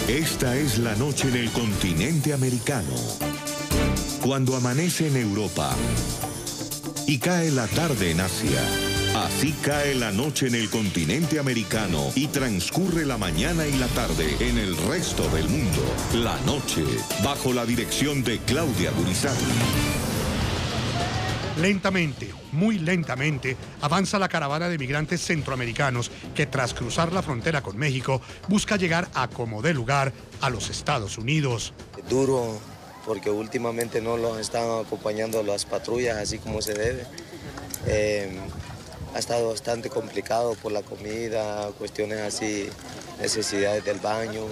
Esta es la noche en el continente americano. Cuando amanece en Europa y cae la tarde en Asia. Así cae la noche en el continente americano y transcurre la mañana y la tarde en el resto del mundo. La noche, bajo la dirección de Claudia Gurizati. Lentamente, muy lentamente, avanza la caravana de migrantes centroamericanos que tras cruzar la frontera con México busca llegar a como dé lugar a los Estados Unidos. Duro, porque últimamente no los están acompañando las patrullas así como se debe. Ha estado bastante complicado por la comida, cuestiones así, necesidades del baño.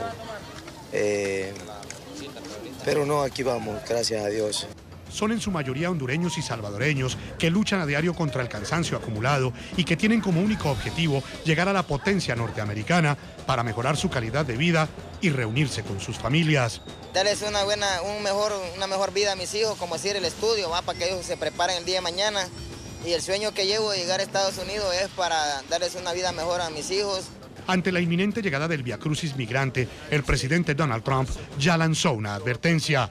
Pero no, aquí vamos, gracias a Dios. Son en su mayoría hondureños y salvadoreños que luchan a diario contra el cansancio acumulado y que tienen como único objetivo llegar a la potencia norteamericana para mejorar su calidad de vida y reunirse con sus familias. Darles una mejor vida a mis hijos, como decir el estudio, para que ellos se preparen el día de mañana. Y el sueño que llevo de llegar a Estados Unidos es para darles una vida mejor a mis hijos. Ante la inminente llegada del viacrucis migrante, el presidente Donald Trump ya lanzó una advertencia.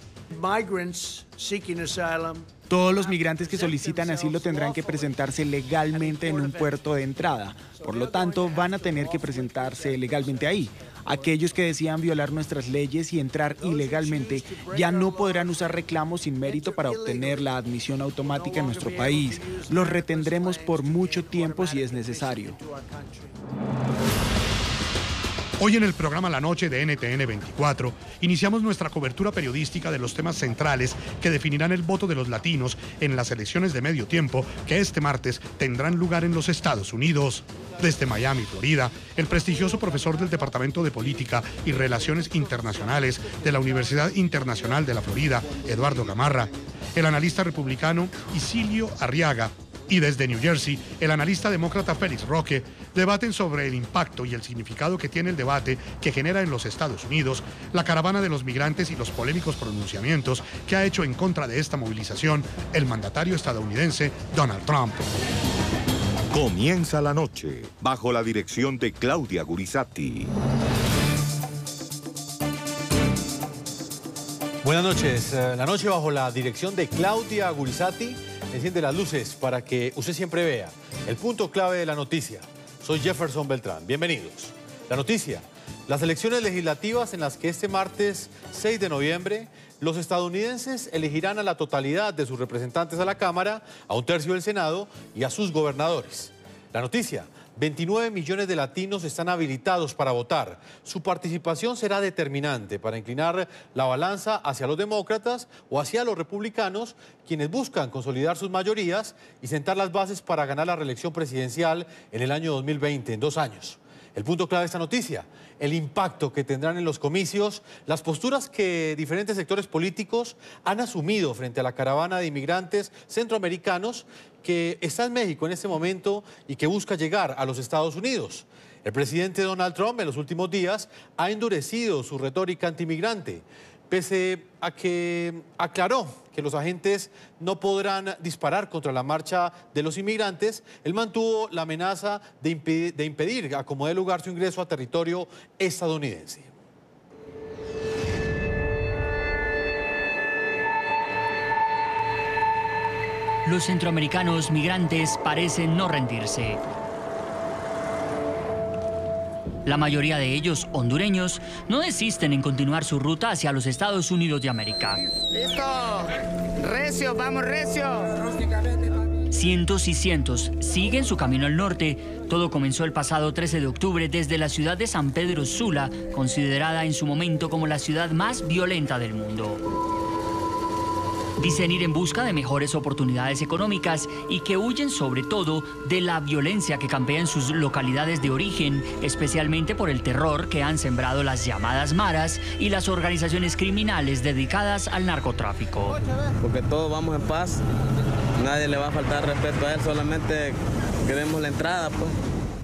Todos los migrantes que solicitan asilo tendrán que presentarse legalmente en un puerto de entrada. Por lo tanto, van a tener que presentarse legalmente ahí. Aquellos que decidan violar nuestras leyes y entrar ilegalmente ya no podrán usar reclamos sin mérito para obtener la admisión automática en nuestro país. Los retendremos por mucho tiempo si es necesario. Hoy en el programa La Noche de NTN 24 iniciamos nuestra cobertura periodística de los temas centrales que definirán el voto de los latinos en las elecciones de medio tiempo que este martes tendrán lugar en los Estados Unidos. Desde Miami, Florida, el prestigioso profesor del Departamento de Política y Relaciones Internacionales de la Universidad Internacional de la Florida, Eduardo Gamarra, el analista republicano Isilio Arriaga, y desde New Jersey, el analista demócrata Félix Roque debaten sobre el impacto y el significado que tiene el debate que genera en los Estados Unidos la caravana de los migrantes y los polémicos pronunciamientos que ha hecho en contra de esta movilización el mandatario estadounidense Donald Trump. Comienza la noche bajo la dirección de Claudia Gurizati. Buenas noches. La noche bajo la dirección de Claudia Gurizati. Enciende las luces para que usted siempre vea el punto clave de la noticia. Soy Jefferson Beltrán. Bienvenidos. La noticia: las elecciones legislativas en las que este martes 6 de noviembre los estadounidenses elegirán a la totalidad de sus representantes a la Cámara, a un tercio del Senado y a sus gobernadores. La noticia: 29 millones de latinos están habilitados para votar. Su participación será determinante para inclinar la balanza hacia los demócratas o hacia los republicanos, quienes buscan consolidar sus mayorías y sentar las bases para ganar la reelección presidencial en el año 2020, en 2 años. El punto clave de esta noticia: el impacto que tendrán en los comicios las posturas que diferentes sectores políticos han asumido frente a la caravana de inmigrantes centroamericanos que está en México en este momento y que busca llegar a los Estados Unidos. El presidente Donald Trump en los últimos días ha endurecido su retórica antimigrante, pese a que aclaró que los agentes no podrán disparar contra la marcha de los inmigrantes. Él mantuvo la amenaza de impedir a como dé lugar su ingreso a territorio estadounidense. Los centroamericanos migrantes parecen no rendirse. La mayoría de ellos, hondureños, no desisten en continuar su ruta hacia los Estados Unidos de América. ¡Listo! ¡Recio, vamos recio! Cientos y cientos siguen su camino al norte. Todo comenzó el pasado 13 de octubre desde la ciudad de San Pedro Sula, considerada en su momento como la ciudad más violenta del mundo. Dicen ir en busca de mejores oportunidades económicas y que huyen sobre todo de la violencia que campea en sus localidades de origen, especialmente por el terror que han sembrado las llamadas maras y las organizaciones criminales dedicadas al narcotráfico. Porque todos vamos en paz, nadie le va a faltar respeto a él, solamente queremos la entrada, pues.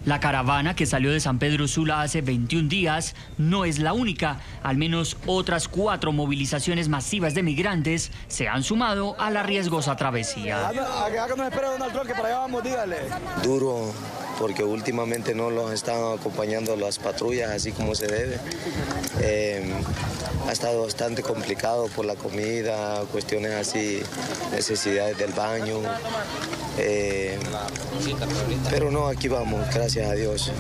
La caravana que salió de San Pedro Sula hace 21 días no es la única. Al menos otras 4 movilizaciones masivas de migrantes se han sumado a la riesgosa travesía. Acá nos espera Donald Trump, que para allá vamos, dígale. Duro, porque últimamente no los están acompañando las patrullas así como se debe. Ha estado bastante complicado por la comida, cuestiones así, necesidades del baño. Pero no, aquí vamos, gracias a Dios.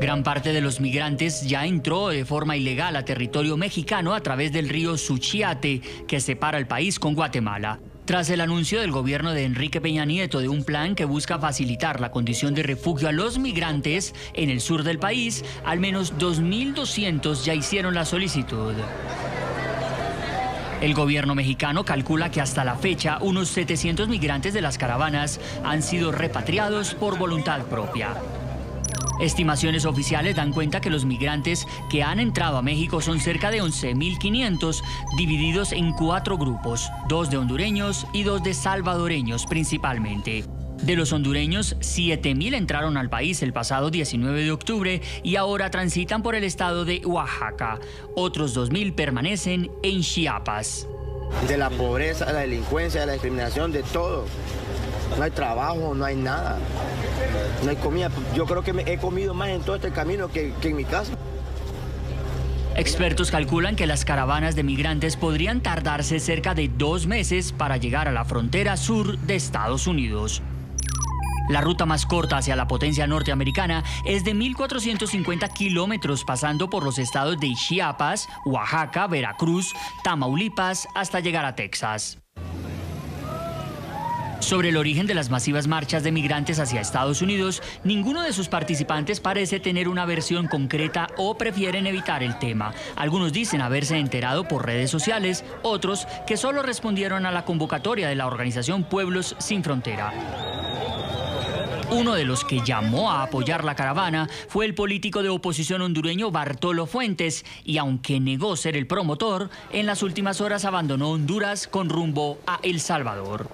Gran parte de los migrantes ya entró de forma ilegal a territorio mexicano a través del río Suchiate, que separa el país con Guatemala. Tras el anuncio del gobierno de Enrique Peña Nieto de un plan que busca facilitar la condición de refugio a los migrantes en el sur del país, al menos 2.200 ya hicieron la solicitud. El gobierno mexicano calcula que hasta la fecha unos 700 migrantes de las caravanas han sido repatriados por voluntad propia. Estimaciones oficiales dan cuenta que los migrantes que han entrado a México son cerca de 11.500, divididos en 4 grupos, 2 de hondureños y 2 de salvadoreños principalmente. De los hondureños, 7.000 entraron al país el pasado 19 de octubre y ahora transitan por el estado de Oaxaca. Otros 2.000 permanecen en Chiapas. De la pobreza, de la delincuencia, de la discriminación, de todo. No hay trabajo, no hay nada. No hay comida. Yo creo que he comido más en todo este camino que en mi casa. Expertos calculan que las caravanas de migrantes podrían tardarse cerca de 2 meses para llegar a la frontera sur de Estados Unidos. La ruta más corta hacia la potencia norteamericana es de 1.450 kilómetros, pasando por los estados de Chiapas, Oaxaca, Veracruz, Tamaulipas, hasta llegar a Texas. Sobre el origen de las masivas marchas de migrantes hacia Estados Unidos, ninguno de sus participantes parece tener una versión concreta o prefieren evitar el tema. Algunos dicen haberse enterado por redes sociales, otros que solo respondieron a la convocatoria de la organización Pueblos Sin Frontera. Uno de los que llamó a apoyar la caravana fue el político de oposición hondureño Bartolo Fuentes, y aunque negó ser el promotor, en las últimas horas abandonó Honduras con rumbo a El Salvador.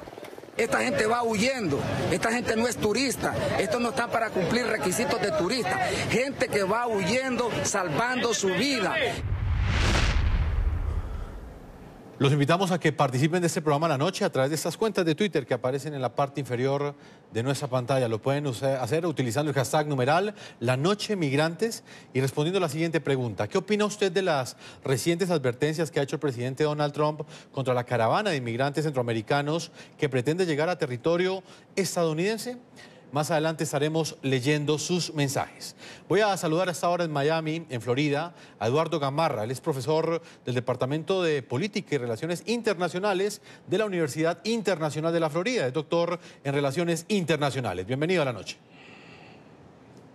Esta gente va huyendo, esta gente no es turista, esto no está para cumplir requisitos de turista, gente que va huyendo, salvando su vida. Los invitamos a que participen de este programa la noche a través de estas cuentas de Twitter que aparecen en la parte inferior de nuestra pantalla. Lo pueden hacer utilizando el hashtag numeral La Noche Migrantes y respondiendo a la siguiente pregunta. ¿Qué opina usted de las recientes advertencias que ha hecho el presidente Donald Trump contra la caravana de inmigrantes centroamericanos que pretende llegar a territorio estadounidense? Más adelante estaremos leyendo sus mensajes. Voy a saludar a esta hora en Miami, en Florida, a Eduardo Gamarra. Él es profesor del Departamento de Política y Relaciones Internacionales de la Universidad Internacional de la Florida. Es doctor en Relaciones Internacionales. Bienvenido a la noche.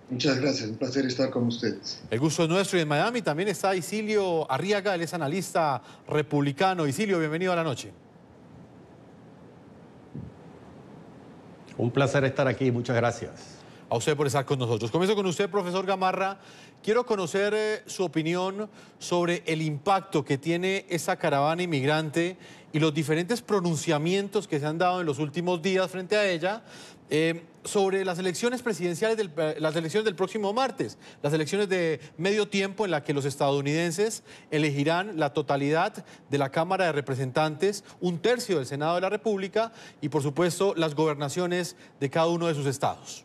Muchas gracias, un placer estar con ustedes. El gusto es nuestro y en Miami también está Isilio Arriaga, él es analista republicano. Isilio, bienvenido a la noche. Un placer estar aquí, muchas gracias. A usted por estar con nosotros. Comienzo con usted, profesor Gamarra. Quiero conocer su opinión sobre el impacto que tiene esa caravana inmigrante y los diferentes pronunciamientos que se han dado en los últimos días frente a ella sobre las elecciones presidenciales, las elecciones del próximo martes, las elecciones de medio tiempo en las que los estadounidenses elegirán la totalidad de la Cámara de Representantes, 1/3 del Senado de la República y, por supuesto, las gobernaciones de cada uno de sus estados.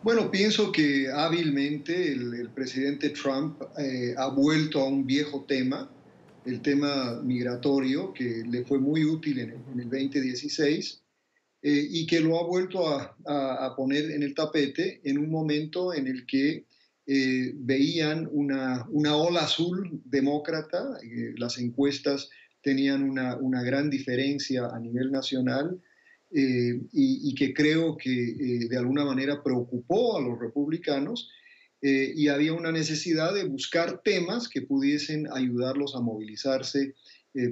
Bueno, pienso que hábilmente el presidente Trump ha vuelto a un viejo tema, el tema migratorio, que le fue muy útil en el 2016 y que lo ha vuelto a poner en el tapete en un momento en el que veían una ola azul demócrata, las encuestas tenían una gran diferencia a nivel nacional, y que creo que de alguna manera preocupó a los republicanos y había una necesidad de buscar temas que pudiesen ayudarlos a movilizarse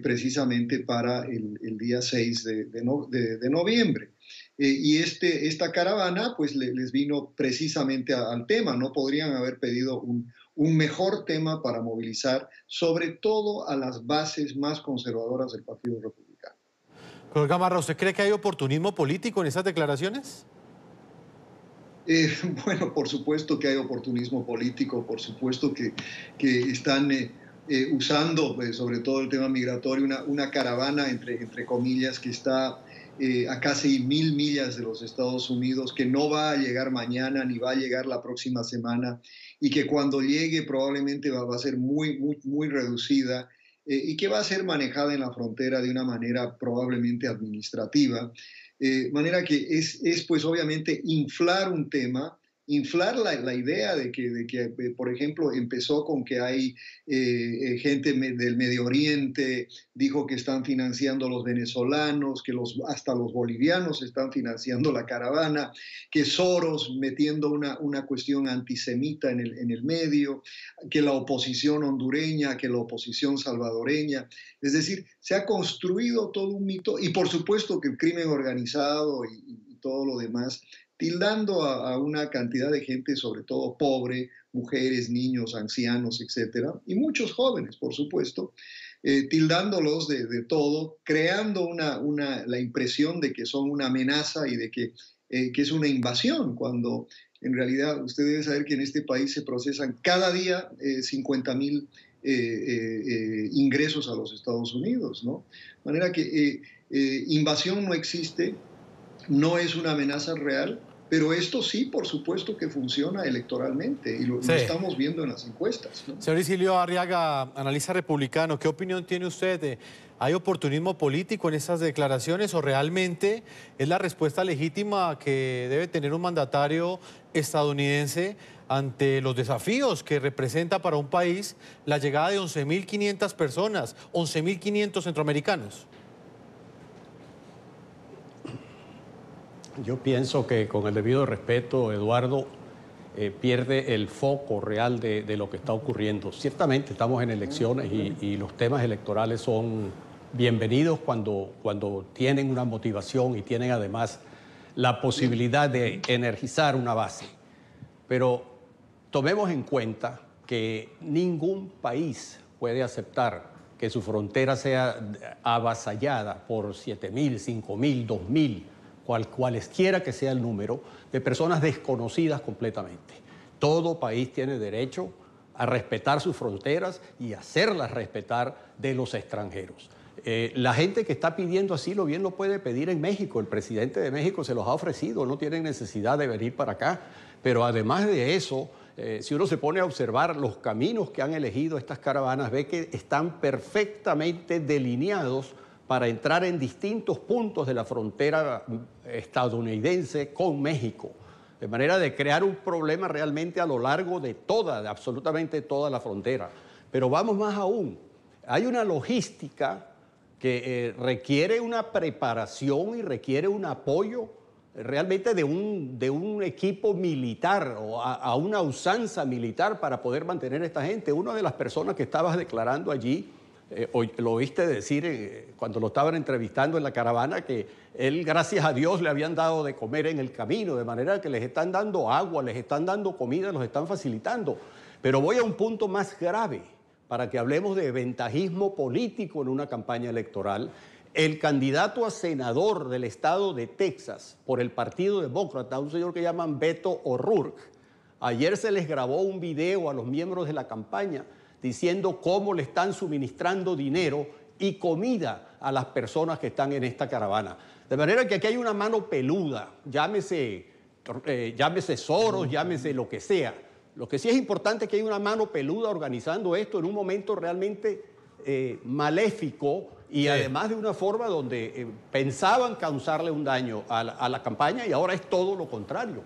precisamente para el día 6 de noviembre. Y esta caravana pues les vino precisamente al tema. No podrían haber pedido un mejor tema para movilizar sobre todo a las bases más conservadoras del Partido Republicano. Profesor Gamarra, ¿usted cree que hay oportunismo político en esas declaraciones? Bueno, por supuesto que hay oportunismo político, por supuesto que están usando, sobre todo el tema migratorio, una caravana, entre comillas, que está a casi 1000 millas de los Estados Unidos, que no va a llegar mañana ni va a llegar la próxima semana, y que cuando llegue probablemente va a ser muy reducida, y que va a ser manejada en la frontera de una manera probablemente administrativa. Manera que es pues obviamente inflar un tema, inflar la idea de que, por ejemplo, empezó con que hay gente del Medio Oriente, dijo que están financiando los venezolanos, que hasta los bolivianos están financiando la caravana, que Soros metiendo una cuestión antisemita en el medio, que la oposición hondureña, que la oposición salvadoreña. Es decir, se ha construido todo un mito, y por supuesto que el crimen organizado y todo lo demás, tildando a una cantidad de gente, sobre todo pobre, mujeres, niños, ancianos, etcétera, y muchos jóvenes, por supuesto, tildándolos de todo, creando la impresión de que son una amenaza y de que es una invasión, cuando en realidad usted debe saber que en este país se procesan cada día 50,000 ingresos a los Estados Unidos, ¿no? De manera que invasión no existe, no es una amenaza real, pero esto sí, por supuesto que funciona electoralmente, y lo estamos viendo en las encuestas, ¿no? Señor Isilio Arriaga, analista republicano, ¿qué opinión tiene usted? ¿Hay oportunismo político en estas declaraciones o realmente es la respuesta legítima que debe tener un mandatario estadounidense ante los desafíos que representa para un país la llegada de 11.500 personas, 11.500 centroamericanos? Yo pienso que, con el debido respeto, Eduardo, pierde el foco real de lo que está ocurriendo. Ciertamente estamos en elecciones y los temas electorales son bienvenidos cuando tienen una motivación y tienen además la posibilidad de energizar una base. Pero tomemos en cuenta que ningún país puede aceptar que su frontera sea avasallada por 7.000, 5.000, 2.000, cualesquiera que sea el número, de personas desconocidas completamente. Todo país tiene derecho a respetar sus fronteras y hacerlas respetar de los extranjeros. La gente que está pidiendo asilo bien lo puede pedir en México. El presidente de México se los ha ofrecido, no tienen necesidad de venir para acá. Pero además de eso, si uno se pone a observar los caminos que han elegido estas caravanas, ve que están perfectamente delineados para entrar en distintos puntos de la frontera estadounidense con México, de manera de crear un problema realmente a lo largo de absolutamente toda la frontera. Pero vamos más aún, hay una logística que requiere una preparación y requiere un apoyo realmente de un equipo militar o a una usanza militar para poder mantener a esta gente. Una de las personas que estabas declarando allí, lo oíste decir cuando lo estaban entrevistando en la caravana, que él, gracias a Dios, le habían dado de comer en el camino, de manera que les están dando agua, les están dando comida, los están facilitando. Pero voy a un punto más grave, para que hablemos de ventajismo político en una campaña electoral. El candidato a senador del estado de Texas por el Partido Demócrata, un señor que llaman Beto O'Rourke, ayer se les grabó un video a los miembros de la campaña diciendo cómo le están suministrando dinero y comida a las personas que están en esta caravana. De manera que aquí hay una mano peluda, llámese Soros, llámese lo que sea. Lo que sí es importante es que hay una mano peluda organizando esto en un momento realmente maléfico y además de una forma donde pensaban causarle un daño a la campaña, y ahora es todo lo contrario.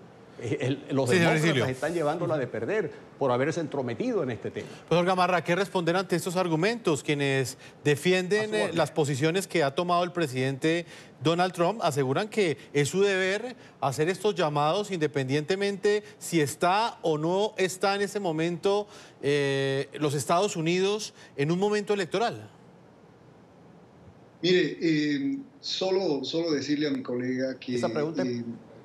Los demócratas están llevándola de perder por haberse entrometido en este tema. Profesor Gamarra, ¿qué responder ante estos argumentos? Quienes defienden las posiciones que ha tomado el presidente Donald Trump aseguran que es su deber hacer estos llamados independientemente si está o no está en ese momento los Estados Unidos en un momento electoral. Mire, solo decirle a mi colega que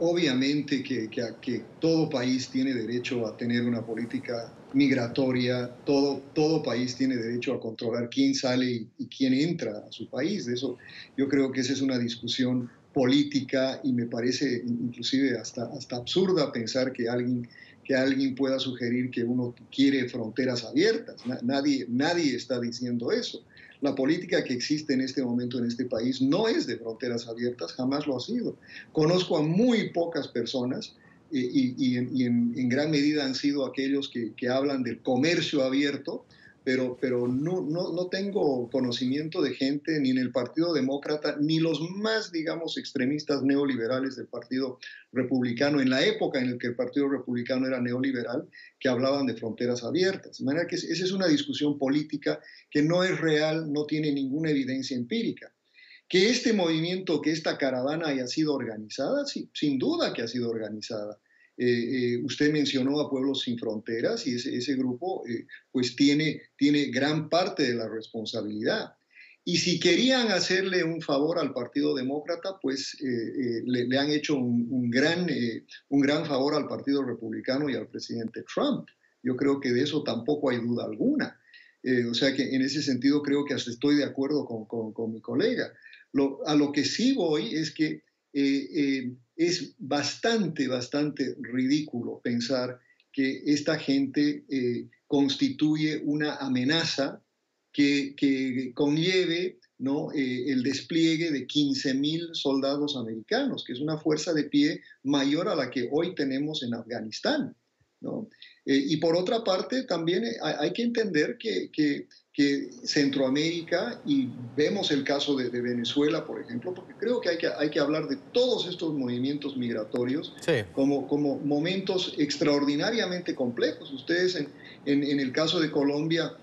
obviamente que todo país tiene derecho a tener una política migratoria, todo país tiene derecho a controlar quién sale y quién entra a su país. De eso yo creo que esa es una discusión política y me parece inclusive hasta absurda pensar que alguien pueda sugerir que uno quiere fronteras abiertas. Nadie está diciendo eso. La política que existe en este momento en este país no es de fronteras abiertas, jamás lo ha sido. Conozco a muy pocas personas y en gran medida han sido aquellos que hablan del comercio abierto, pero no tengo conocimiento de gente ni en el Partido Demócrata, ni los más, digamos, extremistas neoliberales del Partido Republicano, en la época en la que el Partido Republicano era neoliberal, que hablaban de fronteras abiertas. De manera que esa es una discusión política que no es real, no tiene ninguna evidencia empírica. Que este movimiento, que esta caravana haya sido organizada, sí, sin duda que ha sido organizada. Usted mencionó a Pueblos Sin Fronteras y ese grupo pues tiene gran parte de la responsabilidad. Y si querían hacerle un favor al Partido Demócrata, pues le han hecho un gran favor al Partido Republicano y al presidente Trump. Yo creo que de eso tampoco hay duda alguna. O sea que en ese sentido creo que hasta estoy de acuerdo con mi colega. A lo que sí voy es que es bastante ridículo pensar que esta gente constituye una amenaza que conlleve, ¿no?, el despliegue de 15,000 soldados americanos, que es una fuerza de pie mayor a la que hoy tenemos en Afganistán, ¿no? Y por otra parte, también hay que entender que Centroamérica, y vemos el caso de Venezuela, por ejemplo, porque creo que hay que hablar de todos estos movimientos migratorios como momentos extraordinariamente complejos. Ustedes en el caso de Colombia,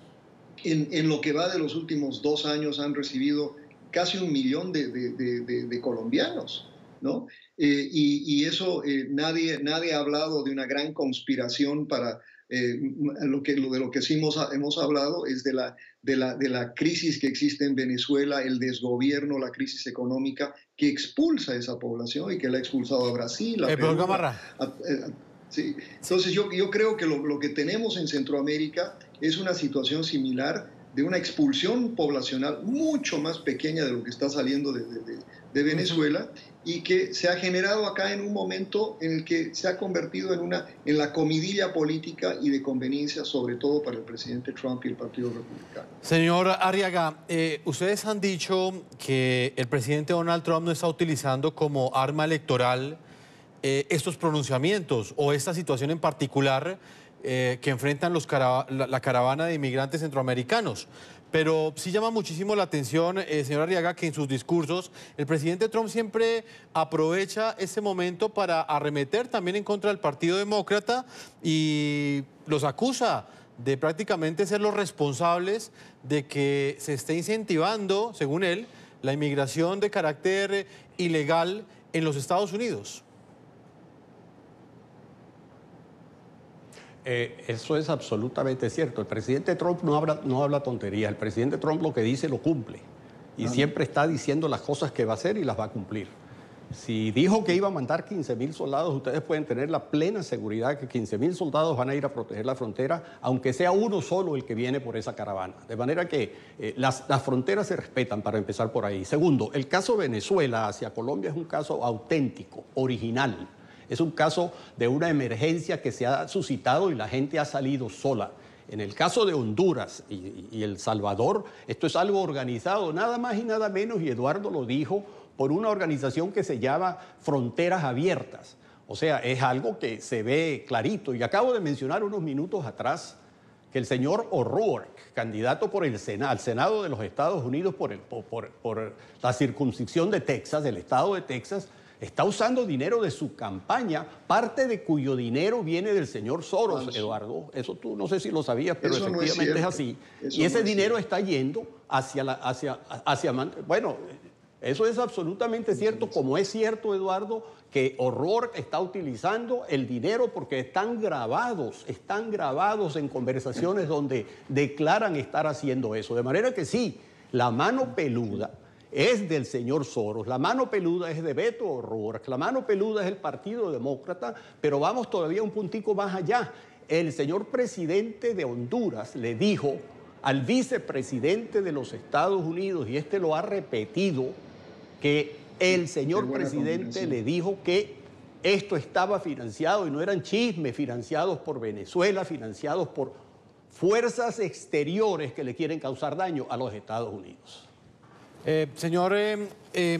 en lo que va de los últimos 2 años, han recibido casi 1 millón de colombianos, ¿no? Y eso nadie ha hablado de una gran conspiración para... de lo que sí hemos hablado es de la crisis que existe en Venezuela, el desgobierno, la crisis económica que expulsa a esa población y que la ha expulsado a Brasil, a Perú, sí. Entonces yo creo que lo que tenemos en Centroamérica es una situación similar de una expulsión poblacional mucho más pequeña de lo que está saliendo de Venezuela, y que se ha generado acá en un momento en el que se ha convertido en la comidilla política y de conveniencia, sobre todo para el presidente Trump y el Partido Republicano. Señor Arriaga, ustedes han dicho que el presidente Donald Trump no está utilizando como arma electoral estos pronunciamientos o esta situación en particular que enfrentan la caravana de inmigrantes centroamericanos. Pero sí llama muchísimo la atención, señor Arriaga, que en sus discursos el presidente Trump siempre aprovecha ese momento para arremeter también en contra del Partido Demócrata y los acusa de prácticamente ser los responsables de que se esté incentivando, según él, la inmigración de carácter ilegal en los Estados Unidos. Eso es absolutamente cierto. El presidente Trump no habla tonterías. El presidente Trump lo que dice lo cumple. Y siempre está diciendo las cosas que va a hacer y las va a cumplir. Si dijo que iba a mandar 15,000 soldados, ustedes pueden tener la plena seguridad que 15,000 soldados van a ir a proteger la frontera, aunque sea uno solo el que viene por esa caravana. De manera que las fronteras se respetan, para empezar por ahí. Segundo, el caso Venezuela hacia Colombia es un caso auténtico, original. Es un caso de una emergencia que se ha suscitado y la gente ha salido sola. En el caso de Honduras y El Salvador, esto es algo organizado, nada más y nada menos, y Eduardo lo dijo, por una organización que se llama Fronteras Abiertas. O sea, es algo que se ve clarito. Y acabo de mencionar unos minutos atrás que el señor O'Rourke, candidato por al Senado de los Estados Unidos por la circunscripción de Texas, del estado de Texas, está usando dinero de su campaña, parte de cuyo dinero viene del señor Soros, Eduardo. Eso tú no sé si lo sabías, pero eso efectivamente es así. Y ese dinero está yendo bueno, eso es absolutamente cierto, como es cierto, Eduardo, que O'Rourke está utilizando el dinero porque están grabados en conversaciones donde declaran estar haciendo eso. De manera que sí, la mano peluda es del señor Soros, la mano peluda es de Beto O'Rourke, la mano peluda es el Partido Demócrata, pero vamos todavía un puntico más allá. El señor presidente de Honduras le dijo al vicepresidente de los Estados Unidos, y este lo ha repetido, que el señor presidente le dijo que esto estaba financiado y no eran chismes financiados por Venezuela, financiados por fuerzas exteriores que le quieren causar daño a los Estados Unidos. Señor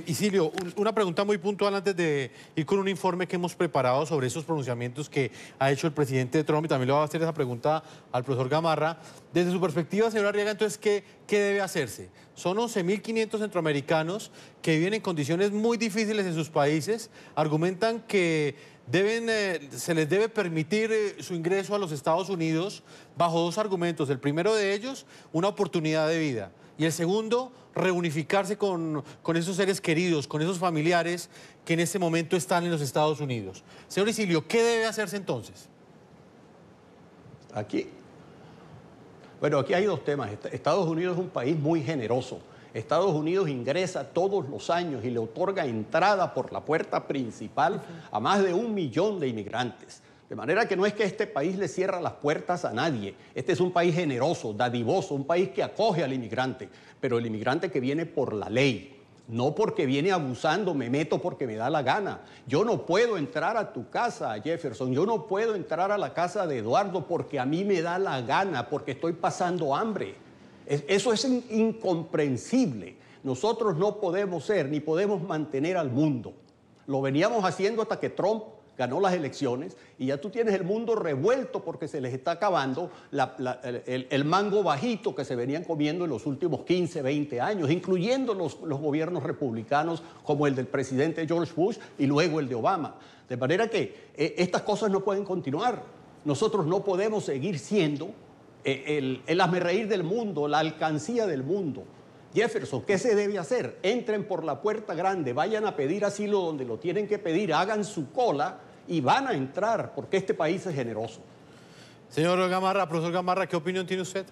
Isilio, una pregunta muy puntual antes de ir con un informe que hemos preparado sobre esos pronunciamientos que ha hecho el presidente Trump, y también le voy a hacer esa pregunta al profesor Gamarra. Desde su perspectiva, señor Arriaga, entonces, ¿qué debe hacerse? Son 11.500 centroamericanos que viven en condiciones muy difíciles en sus países, argumentan que se les debe permitir su ingreso a los Estados Unidos bajo dos argumentos. El primero de ellos, una oportunidad de vida. Y el segundo, reunificarse con esos seres queridos, con esos familiares que en este momento están en los Estados Unidos. Señor Isilio, ¿qué debe hacerse entonces? Aquí hay dos temas. Estados Unidos es un país muy generoso. Estados Unidos ingresa todos los años y le otorga entrada por la puerta principal a más de 1 millón de inmigrantes. De manera que no es que este país le cierra las puertas a nadie. Este es un país generoso, dadivoso, un país que acoge al inmigrante, pero el inmigrante que viene por la ley, no porque viene abusando, me meto porque me da la gana. Yo no puedo entrar a tu casa, Jefferson, yo no puedo entrar a la casa de Eduardo porque a mí me da la gana, porque estoy pasando hambre. Eso es incomprensible. Nosotros no podemos ser ni podemos mantener al mundo. Lo veníamos haciendo hasta que Trump ganó las elecciones y ya tú tienes el mundo revuelto porque se les está acabando el mango bajito que se venían comiendo en los últimos 15, 20 años, incluyendo los gobiernos republicanos como el del presidente George Bush y luego el de Obama. De manera que estas cosas no pueden continuar. Nosotros no podemos seguir siendo el hazmerreír del mundo, la alcancía del mundo. Jefferson, ¿qué se debe hacer? Entren por la puerta grande, vayan a pedir asilo donde lo tienen que pedir, hagan su cola y van a entrar, porque este país es generoso. Señor Gamarra, profesor Gamarra, ¿qué opinión tiene usted?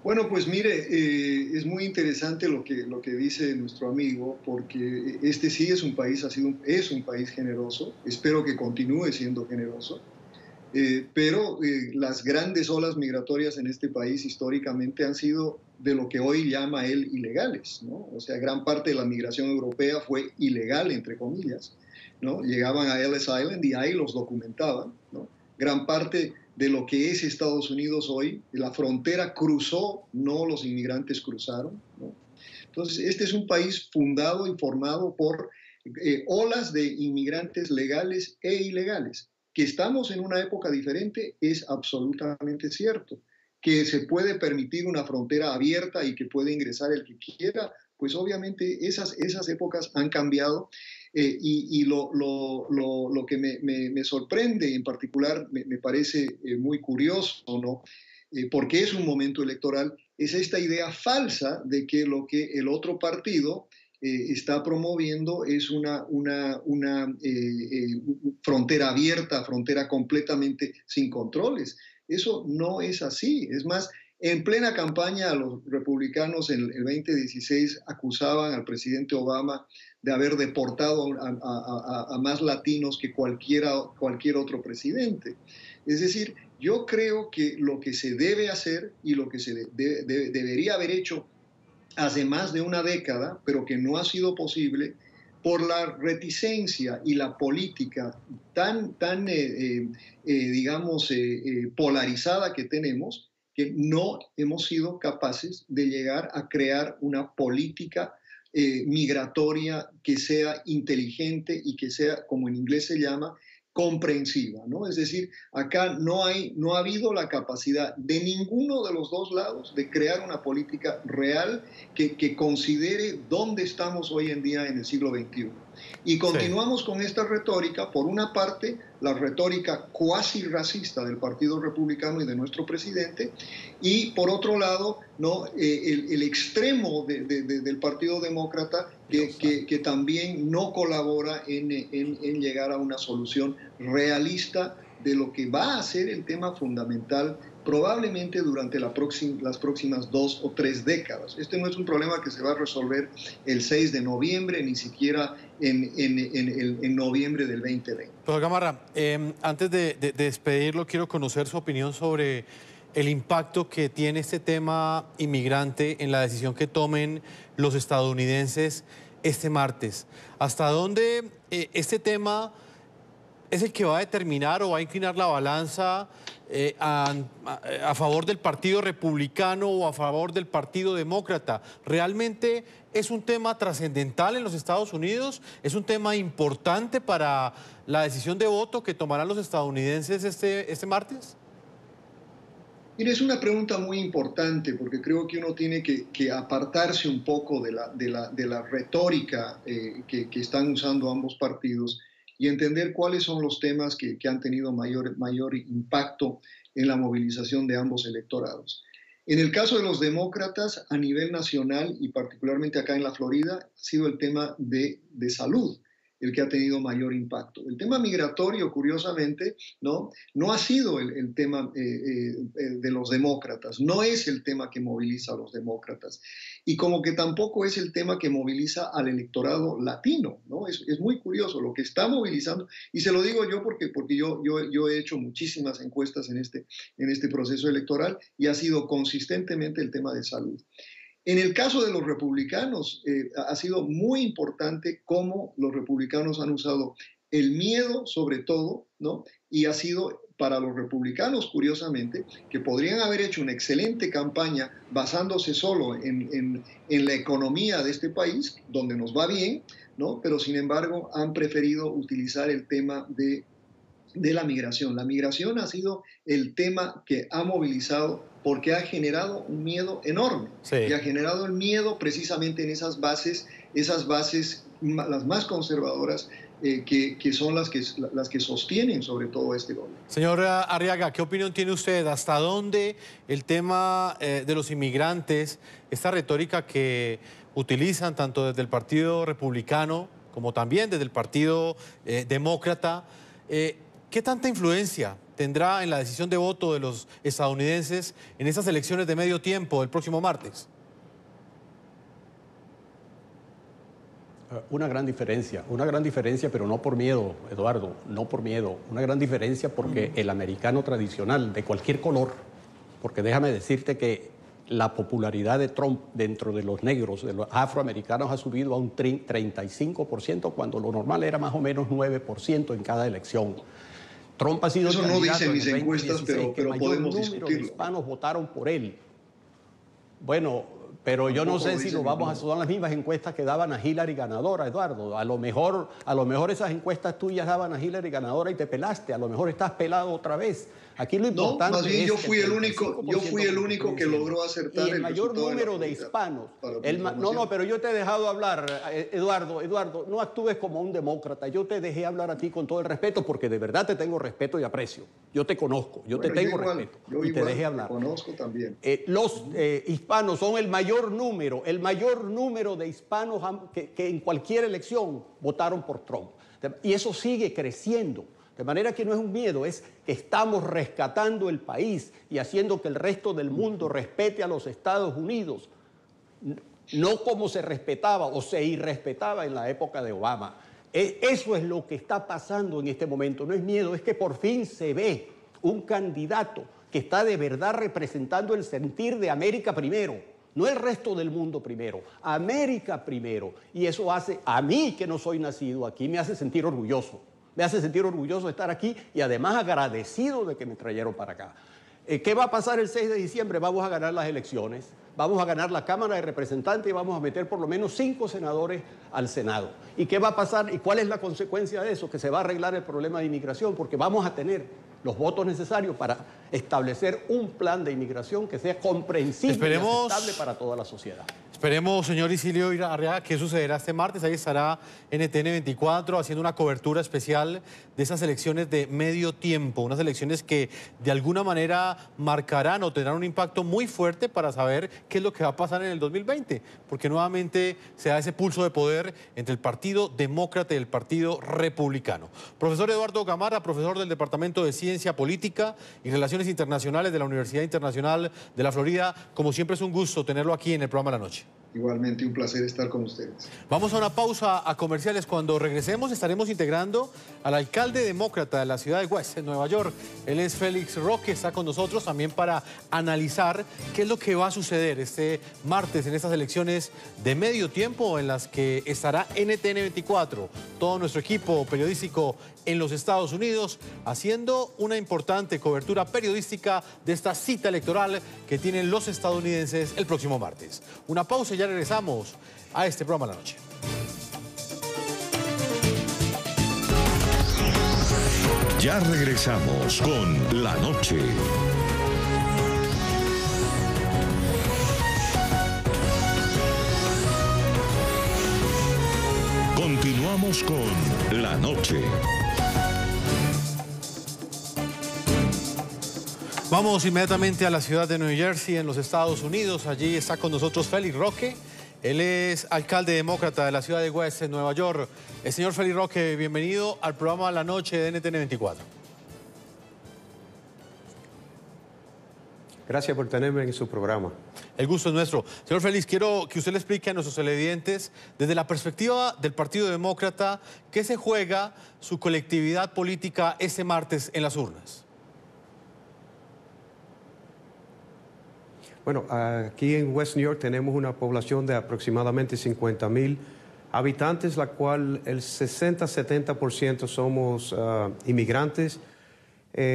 Bueno, pues mire, es muy interesante lo que dice nuestro amigo, porque este sí es un país, es un país generoso, espero que continúe siendo generoso. Pero las grandes olas migratorias en este país históricamente han sido de lo que hoy llama él ilegales, ¿no? O sea, gran parte de la migración europea fue ilegal, entre comillas, ¿no? Llegaban a Ellis Island y ahí los documentaban, ¿no? Gran parte de lo que es Estados Unidos hoy, la frontera cruzó, no los inmigrantes cruzaron, ¿no? Entonces, este es un país fundado y formado por olas de inmigrantes legales e ilegales. Que estamos en una época diferente es absolutamente cierto. Que se puede permitir una frontera abierta y que puede ingresar el que quiera, pues obviamente esas épocas han cambiado. Y lo que me sorprende en particular, me parece muy curioso, ¿no? Porque es un momento electoral, es esta idea falsa de que lo que el otro partido está promoviendo es una frontera abierta, frontera completamente sin controles. Eso no es así. Es más, en plena campaña los republicanos en el 2016 acusaban al presidente Obama de haber deportado a más latinos que cualquier otro presidente. Es decir, yo creo que lo que se debe hacer y lo que se debería haber hecho hace más de una década, pero que no ha sido posible por la reticencia y la política tan polarizada que tenemos, que no hemos sido capaces de llegar a crear una política migratoria que sea inteligente y que sea, como en inglés se llama, comprensiva, ¿no? Es decir, acá no ha habido la capacidad de ninguno de los dos lados de crear una política real que considere dónde estamos hoy en día en el siglo XXI. Y continuamos con esta retórica, por una parte, la retórica cuasi racista del Partido Republicano y de nuestro presidente, y por otro lado, ¿no? el extremo del Partido Demócrata que también no colabora en llegar a una solución realista de lo que va a ser el tema fundamental probablemente durante las próximas 2 o 3 décadas. Este no es un problema que se va a resolver el 6 de noviembre, ni siquiera en noviembre del 2020. Profesor Gamarra, antes de despedirlo, quiero conocer su opinión sobre el impacto que tiene este tema inmigrante en la decisión que tomen los estadounidenses este martes. ¿Hasta dónde este tema es el que va a determinar o va a inclinar la balanza a favor del Partido Republicano o a favor del Partido Demócrata. ¿Realmente es un tema trascendental en los Estados Unidos? ¿Es un tema importante para la decisión de voto que tomarán los estadounidenses este martes? Mire, es una pregunta muy importante porque creo que uno tiene que apartarse un poco de la retórica que están usando ambos partidos y entender cuáles son los temas que han tenido mayor impacto en la movilización de ambos electorados. En el caso de los demócratas, a nivel nacional y particularmente acá en la Florida, ha sido el tema de salud el que ha tenido mayor impacto. El tema migratorio, curiosamente, no ha sido el tema de los demócratas, no es el tema que moviliza a los demócratas y como que tampoco es el tema que moviliza al electorado latino, ¿no? Es muy curioso lo que está movilizando, y se lo digo yo porque yo he hecho muchísimas encuestas en este proceso electoral y ha sido consistentemente el tema de salud. En el caso de los republicanos, ha sido muy importante cómo los republicanos han usado el miedo, sobre todo, ¿no? Y ha sido para los republicanos, curiosamente, que podrían haber hecho una excelente campaña basándose solo en la economía de este país, donde nos va bien, ¿no? Pero sin embargo han preferido utilizar el tema de la migración. La migración ha sido el tema que ha movilizado porque ha generado un miedo enorme. Sí. Y ha generado el miedo precisamente en esas bases las más conservadoras que son las que sostienen sobre todo este gobierno. Señor Arriaga, ¿qué opinión tiene usted? ¿Hasta dónde el tema de los inmigrantes, esta retórica que utilizan tanto desde el Partido Republicano como también desde el Partido Demócrata, qué tanta influencia tendrá en la decisión de voto de los estadounidenses en esas elecciones de medio tiempo el próximo martes? Una gran diferencia, pero no por miedo, Eduardo, no por miedo. Una gran diferencia porque el americano tradicional, de cualquier color, porque déjame decirte que la popularidad de Trump dentro de los negros, de los afroamericanos, ha subido a un 35%, cuando lo normal era más o menos 9% en cada elección. Trump ha sido eso no dice mis encuestas, pero podemos discutirlo. Número de hispanos votaron por él. Bueno, pero yo no sé si lo vamos a... Son las mismas encuestas que daban a Hillary ganadora, Eduardo. A lo mejor esas encuestas tuyas daban a Hillary ganadora y te pelaste. A lo mejor estás pelado otra vez. Aquí lo importante más bien yo fui el único que logró acertar y el mayor número de hispanos. Pero yo te he dejado hablar, Eduardo, no actúes como un demócrata. Yo te dejé hablar a ti con todo el respeto porque de verdad te tengo respeto y aprecio. Yo te conozco, te tengo respeto y te dejé hablar. Te conozco también. Los hispanos son el mayor número de hispanos que en cualquier elección votaron por Trump. Y eso sigue creciendo. De manera que no es un miedo, es que estamos rescatando el país y haciendo que el resto del mundo respete a los Estados Unidos, no como se respetaba o se irrespetaba en la época de Obama. Eso es lo que está pasando en este momento, no es miedo, es que por fin se ve un candidato que está de verdad representando el sentir de América primero, no el resto del mundo primero, América primero. Y eso hace, a mí que no soy nacido aquí, me hace sentir orgulloso. Me hace sentir orgulloso de estar aquí y además agradecido de que me trajeron para acá. ¿Qué va a pasar el 6 de diciembre? Vamos a ganar las elecciones, vamos a ganar la Cámara de Representantes y vamos a meter por lo menos 5 senadores al Senado. ¿Y qué va a pasar? ¿Y cuál es la consecuencia de eso? Que se va a arreglar el problema de inmigración porque vamos a tener los votos necesarios para establecer un plan de inmigración que sea comprensible y aceptable para toda la sociedad. Esperemos, señor Isilio Arriaga, qué sucederá este martes. Ahí estará NTN 24 haciendo una cobertura especial de esas elecciones de medio tiempo, unas elecciones que de alguna manera marcarán o tendrán un impacto muy fuerte para saber qué es lo que va a pasar en el 2020, porque nuevamente se da ese pulso de poder entre el Partido Demócrata y el Partido Republicano. Profesor Eduardo Gamarra, profesor del Departamento de Ciencia Política y Relaciones Internacionales de la Universidad Internacional de la Florida, como siempre es un gusto tenerlo aquí en el programa de la noche. igualmente un placer estar con ustedes. Vamos a una pausa a comerciales. Cuando regresemos estaremos integrando al alcalde demócrata de la ciudad de West, en Nueva York. Él es Félix Roque, está con nosotros también para analizar qué es lo que va a suceder este martes en estas elecciones de medio tiempo en las que estará NTN 24, todo nuestro equipo periodístico en los Estados Unidos, haciendo una importante cobertura periodística de esta cita electoral que tienen los estadounidenses el próximo martes. Una pausa y ya regresamos a este programa La Noche. Ya regresamos con La Noche. Continuamos con La Noche. Vamos inmediatamente a la ciudad de New Jersey, en los Estados Unidos. Allí está con nosotros Félix Roque. Él es alcalde demócrata de la ciudad de West, en Nueva York. El señor Félix Roque, bienvenido al programa La Noche de NTN 24. Gracias por tenerme en su programa. El gusto es nuestro. Señor Félix, quiero que usted le explique a nuestros televidentes, desde la perspectiva del Partido Demócrata, qué se juega su colectividad política este martes en las urnas. Bueno, aquí en West New York tenemos una población de aproximadamente 50,000 habitantes, la cual el 60-70% somos inmigrantes,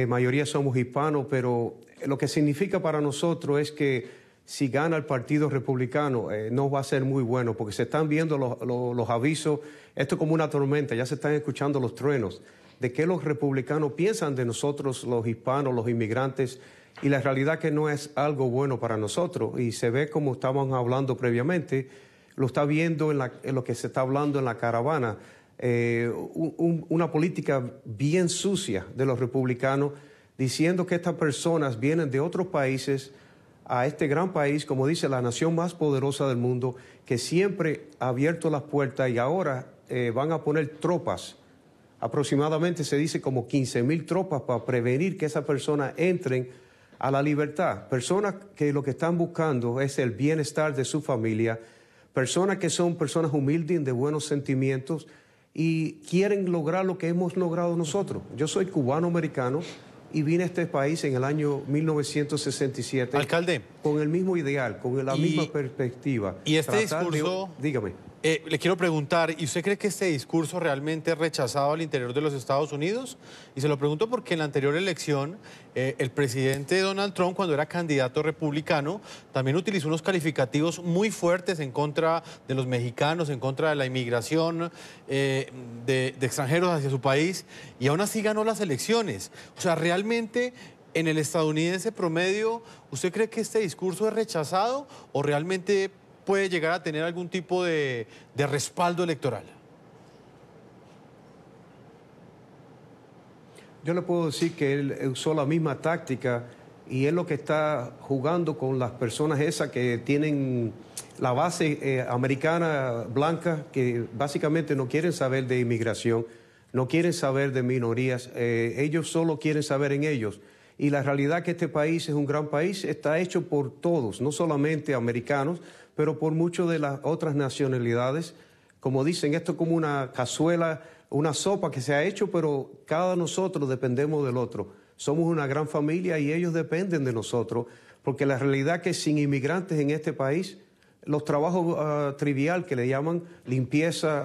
mayoría somos hispanos, pero lo que significa para nosotros es que si gana el Partido Republicano no va a ser muy bueno, porque se están viendo los avisos, esto es como una tormenta, ya se están escuchando los truenos, de qué los republicanos piensan de nosotros, los hispanos, los inmigrantes, y la realidad que no es algo bueno para nosotros, y se ve como estábamos hablando previamente, lo está viendo en lo que se está hablando en la caravana, una política bien sucia de los republicanos, diciendo que estas personas vienen de otros países a este gran país, como dice, la nación más poderosa del mundo, que siempre ha abierto las puertas y ahora van a poner tropas. Aproximadamente se dice como 15,000 tropas para prevenir que esas personas entren a la libertad. Personas que lo que están buscando es el bienestar de su familia, personas que son personas humildes, de buenos sentimientos y quieren lograr lo que hemos logrado nosotros. Yo soy cubano-americano y vine a este país en el año 1967. Alcalde. Con el mismo ideal, con la misma perspectiva. Y este discurso... Dígame. Le quiero preguntar, ¿y usted cree que este discurso realmente es rechazado al interior de los Estados Unidos? Y se lo pregunto porque en la anterior elección, el presidente Donald Trump, cuando era candidato republicano, también utilizó unos calificativos muy fuertes en contra de los mexicanos, en contra de la inmigración de extranjeros hacia su país, y aún así ganó las elecciones. O sea, realmente... En el estadounidense promedio, ¿usted cree que este discurso es rechazado o realmente puede llegar a tener algún tipo de respaldo electoral? Yo le puedo decir que él usó la misma táctica y es lo que está jugando con las personas esas que tienen la base americana blanca, que básicamente no quieren saber de inmigración, no quieren saber de minorías, ellos solo quieren saber en ellos. Y la realidad que este país es un gran país, está hecho por todos, no solamente americanos, pero por muchas de las otras nacionalidades. Como dicen, esto es como una cazuela, una sopa que se ha hecho, pero cada nosotros dependemos del otro. Somos una gran familia y ellos dependen de nosotros, porque la realidad es que sin inmigrantes en este país, los trabajos trivial que le llaman limpieza,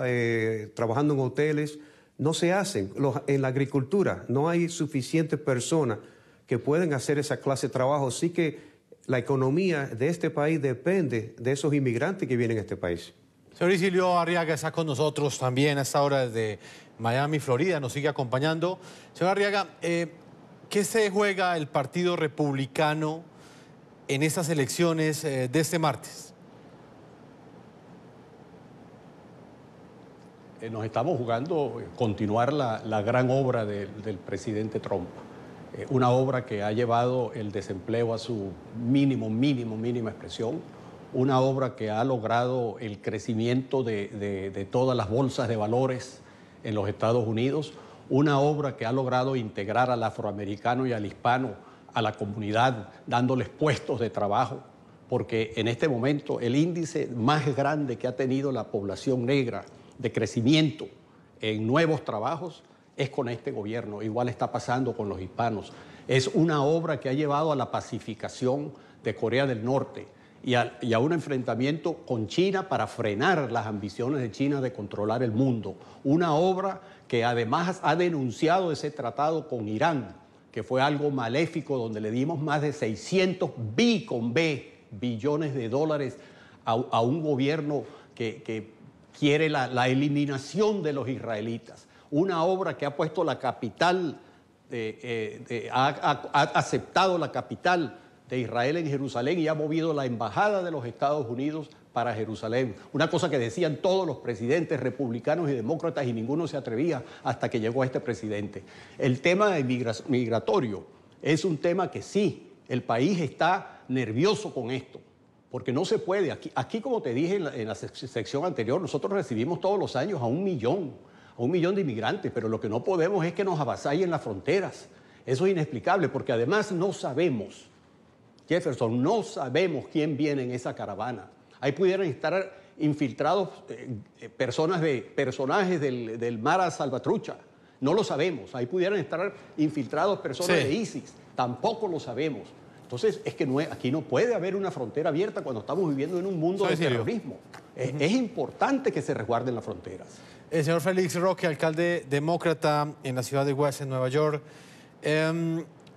trabajando en hoteles, no se hacen. En la agricultura no hay suficientes personas que pueden hacer esa clase de trabajo. Así que la economía de este país depende de esos inmigrantes que vienen a este país. Señor Isilio Arriaga está con nosotros también a esta hora desde Miami, Florida, nos sigue acompañando. Señor Arriaga, ¿qué se juega el Partido Republicano en estas elecciones de este martes? Nos estamos jugando continuar la gran obra del presidente Trump. Una obra que ha llevado el desempleo a su mínima expresión, una obra que ha logrado el crecimiento de todas las bolsas de valores en los Estados Unidos, una obra que ha logrado integrar al afroamericano y al hispano a la comunidad, dándoles puestos de trabajo, porque en este momento el índice más grande que ha tenido la población negra de crecimiento en nuevos trabajos es con este gobierno. Igual está pasando con los hispanos. Es una obra que ha llevado a la pacificación de Corea del Norte y a un enfrentamiento con China para frenar las ambiciones de China de controlar el mundo. Una obra que además ha denunciado ese tratado con Irán, que fue algo maléfico, donde le dimos más de 600 billones de dólares a un gobierno que quiere la eliminación de los israelitas. Una obra que ha puesto la capital, ha aceptado la capital de Israel en Jerusalén y ha movido la embajada de los Estados Unidos para Jerusalén. Una cosa que decían todos los presidentes republicanos y demócratas y ninguno se atrevía hasta que llegó este presidente. El tema migratorio es un tema que sí, el país está nervioso con esto, porque no se puede. Aquí como te dije en la sección anterior, nosotros recibimos todos los años a 1 millón de inmigrantes, pero lo que no podemos es que nos avasallen las fronteras. Eso es inexplicable, porque además no sabemos, Jefferson, no sabemos quién viene en esa caravana. Ahí pudieran estar infiltrados personajes del Mara Salvatrucha. No lo sabemos. Ahí pudieran estar infiltrados personas de ISIS. Tampoco lo sabemos. Entonces, es que aquí no puede haber una frontera abierta cuando estamos viviendo en un mundo de terrorismo. Es importante que se resguarden las fronteras. El señor Félix Roque, alcalde demócrata en la ciudad de West, en Nueva York.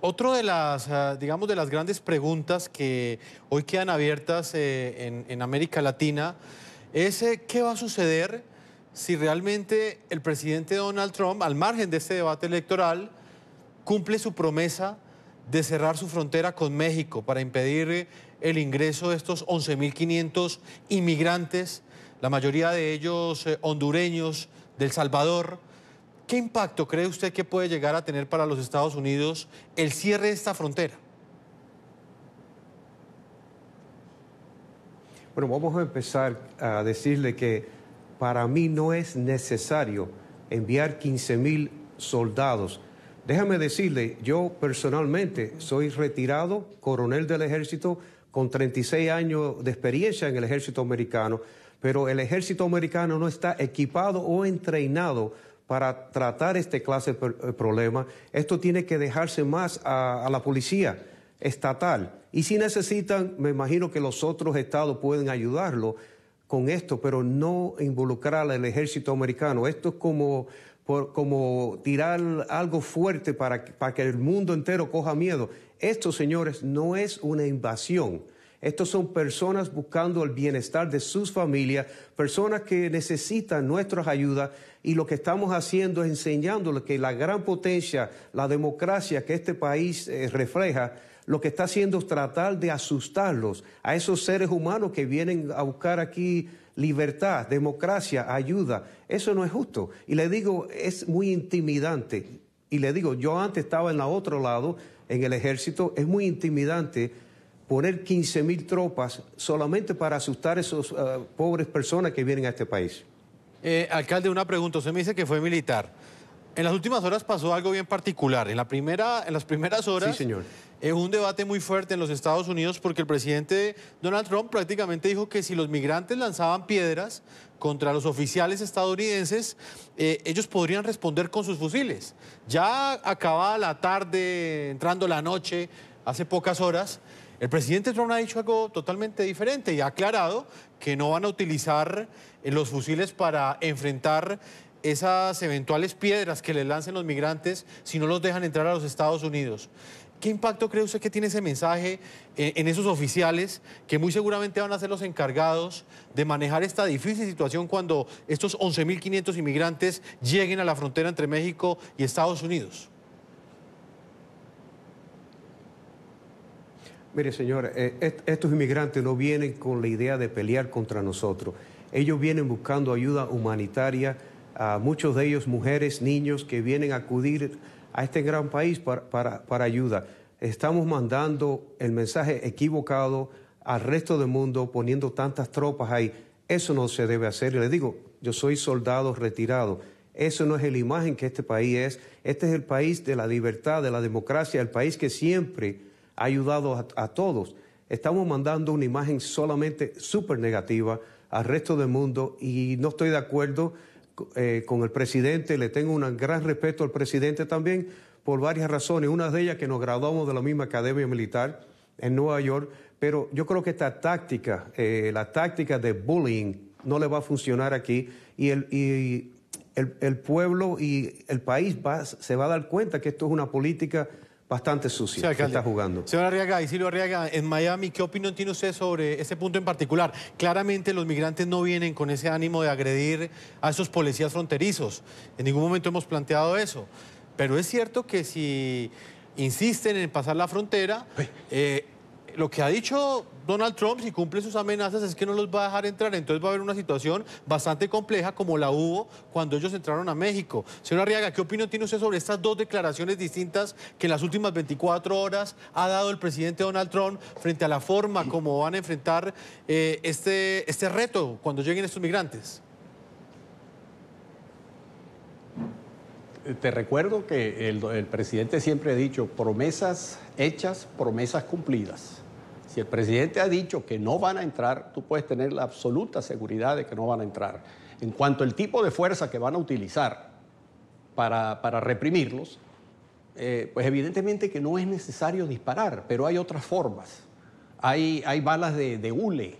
Otro de las, digamos, de las grandes preguntas que hoy quedan abiertas en América Latina es qué va a suceder si realmente el presidente Donald Trump, al margen de este debate electoral, cumple su promesa de cerrar su frontera con México para impedir el ingreso de estos 11.500 inmigrantes, la mayoría de ellos hondureños, de El Salvador. ¿Qué impacto cree usted que puede llegar a tener para los Estados Unidos el cierre de esta frontera? Bueno, vamos a empezar a decirle que para mí no es necesario enviar 15.000 soldados. Déjame decirle, yo personalmente soy retirado, coronel del ejército, con 36 años de experiencia en el ejército americano, pero el ejército americano no está equipado o entrenado para tratar este clase de problema. Esto tiene que dejarse más a la policía estatal. Y si necesitan, me imagino que los otros estados pueden ayudarlo con esto, pero no involucrar al ejército americano. Esto es como tirar algo fuerte para que el mundo entero coja miedo. Esto, señores, no es una invasión. Estos son personas buscando el bienestar de sus familias, personas que necesitan nuestras ayudas, y lo que estamos haciendo es enseñándoles que la gran potencia, la democracia que este país refleja, lo que está haciendo es tratar de asustarlos a esos seres humanos que vienen a buscar aquí libertad, democracia, ayuda. Eso no es justo. Y le digo, es muy intimidante. Y le digo, yo antes estaba en el otro lado, en el ejército, es muy intimidante poner 15.000 tropas solamente para asustar a esas pobres personas que vienen a este país. Alcalde, una pregunta. Usted me dice que fue militar. En las últimas horas pasó algo bien particular. En las primeras horas, sí, señor, hubo un debate muy fuerte en los Estados Unidos porque el presidente Donald Trump prácticamente dijo que si los migrantes lanzaban piedras contra los oficiales estadounidenses, ellos podrían responder con sus fusiles. Ya acababa la tarde, entrando la noche, hace pocas horas, el presidente Trump ha dicho algo totalmente diferente y ha aclarado que no van a utilizar los fusiles para enfrentar esas eventuales piedras que les lancen los migrantes si no los dejan entrar a los Estados Unidos. ¿Qué impacto cree usted que tiene ese mensaje en esos oficiales que muy seguramente van a ser los encargados de manejar esta difícil situación cuando estos 11.500 inmigrantes lleguen a la frontera entre México y Estados Unidos? Mire, señora, estos inmigrantes no vienen con la idea de pelear contra nosotros. Ellos vienen buscando ayuda humanitaria, muchos de ellos mujeres, niños que vienen a acudir a este gran país para ayuda. Estamos mandando el mensaje equivocado al resto del mundo, poniendo tantas tropas ahí. Eso no se debe hacer. Y le digo, yo soy soldado retirado. Eso no es la imagen que este país es. Este es el país de la libertad, de la democracia, el país que siempre ha ayudado a todos. estamos mandando una imagen solamente súper negativa al resto del mundo y no estoy de acuerdo con el presidente. Le tengo un gran respeto al presidente también por varias razones. Una de ellas que nos graduamos de la misma academia militar en Nueva York, pero yo creo que esta táctica, la táctica de bullying, no le va a funcionar aquí y el pueblo y el país se va a dar cuenta que esto es una política bastante sucia que está jugando. Señor Arriaga, Isilio Arriaga, en Miami, ¿qué opinión tiene usted sobre ese punto en particular? Claramente los migrantes no vienen con ese ánimo de agredir a esos policías fronterizos. En ningún momento hemos planteado eso. Pero es cierto que si insisten en pasar la frontera, lo que ha dicho Donald Trump, si cumple sus amenazas, es que no los va a dejar entrar. Entonces va a haber una situación bastante compleja como la hubo cuando ellos entraron a México. Señor Arriaga, ¿qué opinión tiene usted sobre estas dos declaraciones distintas que en las últimas 24 horas ha dado el presidente Donald Trump frente a la forma como van a enfrentar este reto cuando lleguen estos migrantes? Te recuerdo que el presidente siempre ha dicho promesas hechas, promesas cumplidas. Si el presidente ha dicho que no van a entrar, tú puedes tener la absoluta seguridad de que no van a entrar. En cuanto al tipo de fuerza que van a utilizar para reprimirlos, pues evidentemente que no es necesario disparar, pero hay otras formas. Hay balas de hule,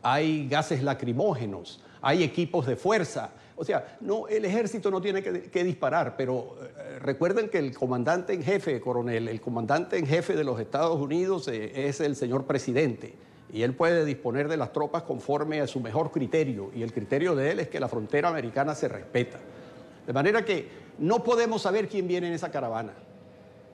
hay gases lacrimógenos, hay equipos de fuerza. O sea, no, el ejército no tiene que disparar, pero recuerden que el comandante en jefe, coronel, el comandante en jefe de los Estados Unidos es el señor presidente y él puede disponer de las tropas conforme a su mejor criterio y el criterio de él es que la frontera americana se respeta. De manera que no podemos saber quién viene en esa caravana.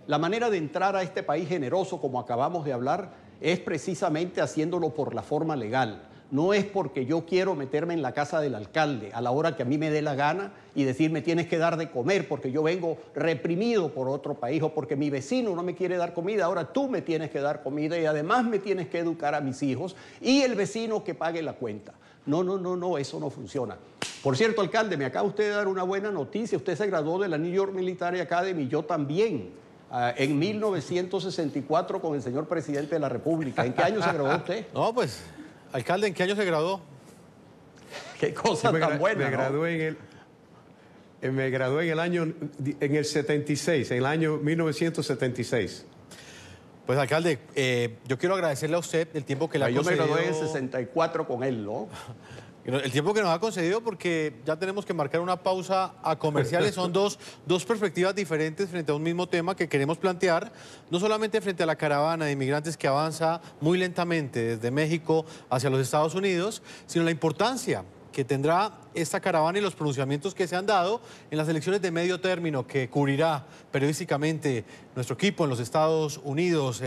La manera de entrar a este país generoso, como acabamos de hablar, es precisamente haciéndolo por la forma legal. No es porque yo quiero meterme en la casa del alcalde a la hora que a mí me dé la gana y decirme tienes que dar de comer porque yo vengo reprimido por otro país o porque mi vecino no me quiere dar comida, ahora tú me tienes que dar comida y además me tienes que educar a mis hijos y el vecino que pague la cuenta. No, eso no funciona. Por cierto, alcalde, me acaba usted de dar una buena noticia. Usted se graduó de la New York Military Academy, yo también. En 1964 con el señor presidente de la República. ¿En qué año se graduó usted? No, pues... Alcalde, ¿en qué año se graduó? Qué cosa tan buena, me gradué en el 76, en el año 1976. Pues, alcalde, yo quiero agradecerle a usted el tiempo que le ha concedido. Yo me gradué en el 64 con él, ¿no? El tiempo que nos ha concedido, porque ya tenemos que marcar una pausa a comerciales. Son dos perspectivas diferentes frente a un mismo tema que queremos plantear, no solamente frente a la caravana de inmigrantes que avanza muy lentamente desde México hacia los Estados Unidos, sino la importancia que tendrá esta caravana y los pronunciamientos que se han dado en las elecciones de medio término que cubrirá periodísticamente nuestro equipo en los Estados Unidos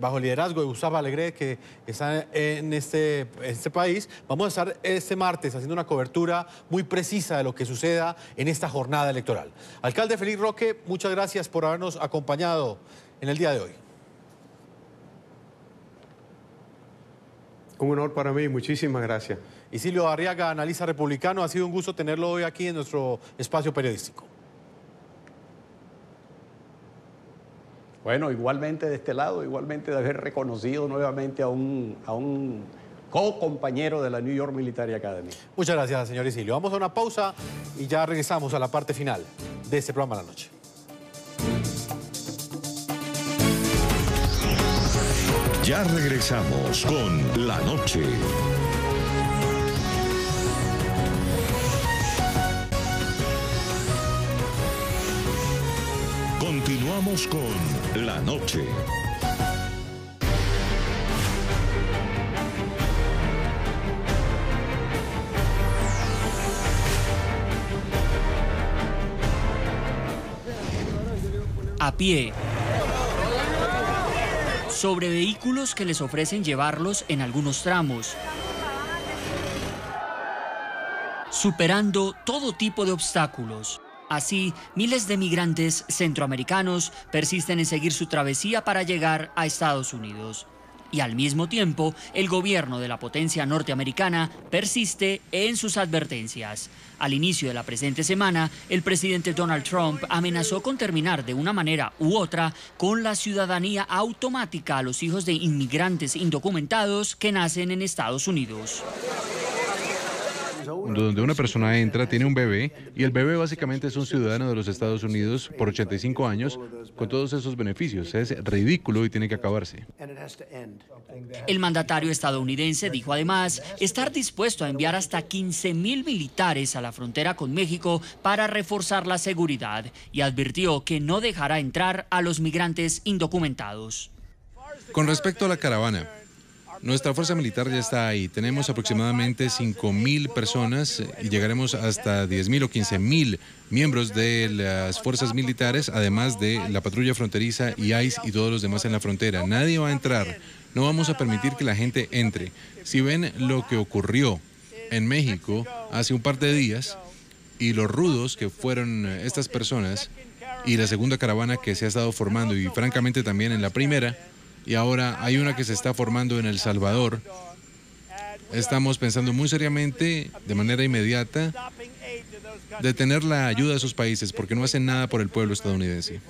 bajo el liderazgo de Gustavo Alegre, que está en este país. Vamos a estar este martes haciendo una cobertura muy precisa de lo que suceda en esta jornada electoral. Alcalde Félix Roque, muchas gracias por habernos acompañado en el día de hoy. Un honor para mí, muchísimas gracias. Isilio Arriaga, analista republicano, ha sido un gusto tenerlo hoy aquí en nuestro espacio periodístico. Bueno, igualmente de este lado, igualmente de haber reconocido nuevamente a un co-compañero de la New York Military Academy. Muchas gracias, señor Isilio. Vamos a una pausa y ya regresamos a la parte final de este programa La Noche. Ya regresamos con La Noche. Continuamos con La Noche. A pie, sobre vehículos que les ofrecen llevarlos en algunos tramos, superando todo tipo de obstáculos. Así, miles de migrantes centroamericanos persisten en seguir su travesía para llegar a Estados Unidos. Y al mismo tiempo, el gobierno de la potencia norteamericana persiste en sus advertencias. Al inicio de la presente semana, el presidente Donald Trump amenazó con terminar de una manera u otra con la ciudadanía automática a los hijos de inmigrantes indocumentados que nacen en Estados Unidos. Donde una persona entra, tiene un bebé, y el bebé básicamente es un ciudadano de los Estados Unidos por 85 años, con todos esos beneficios. Es ridículo y tiene que acabarse. El mandatario estadounidense dijo además estar dispuesto a enviar hasta 15.000 militares a la frontera con México para reforzar la seguridad y advirtió que no dejará entrar a los migrantes indocumentados. Con respecto a la caravana, nuestra fuerza militar ya está ahí. Tenemos aproximadamente 5.000 personas y llegaremos hasta 10.000 o 15.000 miembros de las fuerzas militares, además de la patrulla fronteriza y ICE y todos los demás en la frontera. Nadie va a entrar. No vamos a permitir que la gente entre. Si ven lo que ocurrió en México hace un par de días y los rudos que fueron estas personas y la segunda caravana que se ha estado formando y francamente también en la primera, y ahora hay una que se está formando en El Salvador. Estamos pensando muy seriamente, de manera inmediata, detener la ayuda a esos países porque no hacen nada por el pueblo estadounidense.